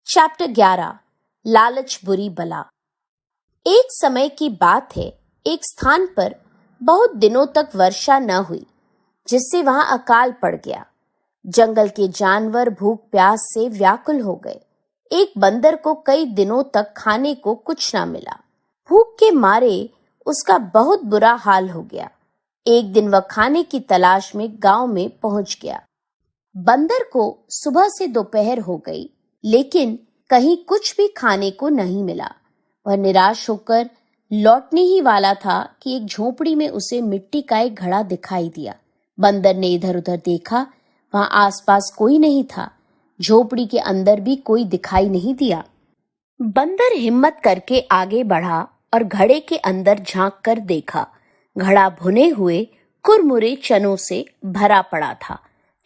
Chapter 11 लालच बुरी बला। एक समय की बात है, एक स्थान पर बहुत दिनों तक वर्षा न हुई, जिससे वहां अकाल पड़ गया। जंगल के जानवर भूख प्यास से व्याकुल हो गए। एक बंदर को कई दिनों तक खाने को कुछ न मिला। भूख के मारे उसका बहुत बुरा हाल हो गया। एक दिन वह खाने की तलाश में गांव में पहुंच गया। बंदर को सुबह से दोपहर हो गई, लेकिन कहीं कुछ भी खाने को नहीं मिला। वह निराश होकर लौटने ही वाला था कि एक झोपड़ी में उसे मिट्टी का एक घड़ा दिखाई दिया। बंदर ने इधर उधर देखा, वहां आसपास कोई नहीं था। झोपड़ी के अंदर भी कोई दिखाई नहीं दिया। बंदर हिम्मत करके आगे बढ़ा और घड़े के अंदर झांक कर देखा। घड़ा भुने हुए कुरमुरे चनों से भरा पड़ा था।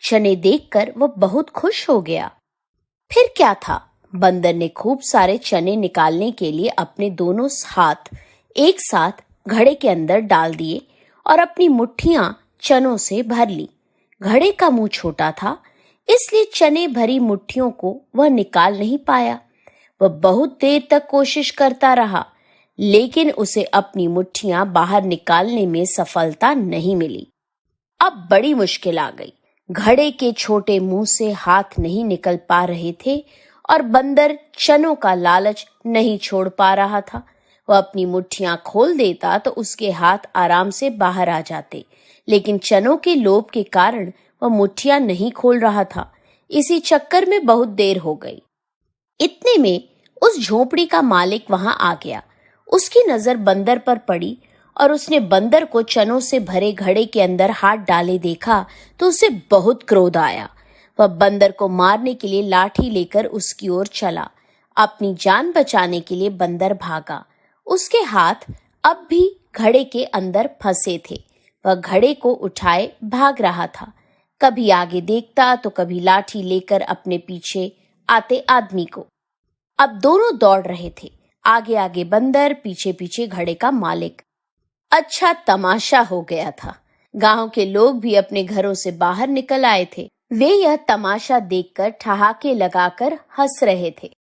चने देखकर वह बहुत खुश हो गया। फिर क्या था, बंदर ने खूब सारे चने निकालने के लिए अपने दोनों हाथ एक साथ घड़े के अंदर डाल दिए और अपनी मुट्ठियां चनों से भर ली। घड़े का मुंह छोटा था, इसलिए चने भरी मुट्ठियों को वह निकाल नहीं पाया। वह बहुत देर तक कोशिश करता रहा, लेकिन उसे अपनी मुट्ठियां बाहर निकालने में सफलता नहीं मिली। अब बड़ी मुश्किल आ गई। घड़े के छोटे मुंह से हाथ नहीं निकल पा रहे थे और बंदर चनों का लालच नहीं छोड़ पा रहा था। वह अपनी मुट्ठियां खोल देता तो उसके हाथ आराम से बाहर आ जाते, लेकिन चनों के लोभ के कारण वह मुट्ठियां नहीं खोल रहा था। इसी चक्कर में बहुत देर हो गई। इतने में उस झोपड़ी का मालिक वहां आ गया। उसकी नजर बंदर पर पड़ी और उसने बंदर को चनों से भरे घड़े के अंदर हाथ डाले देखा तो उसे बहुत क्रोध आया। वह बंदर को मारने के लिए लाठी लेकर उसकी ओर चला। अपनी जान बचाने के लिए बंदर भागा। उसके हाथ अब भी घड़े के अंदर फंसे थे। वह घड़े को उठाए भाग रहा था। कभी आगे देखता तो कभी लाठी लेकर अपने पीछे आते आदमी को। अब दोनों दौड़ रहे थे, आगे आगे बंदर, पीछे पीछे घड़े का मालिक। अच्छा तमाशा हो गया था। गांव के लोग भी अपने घरों से बाहर निकल आए थे। वे यह तमाशा देखकर ठहाके लगाकर हंस रहे थे।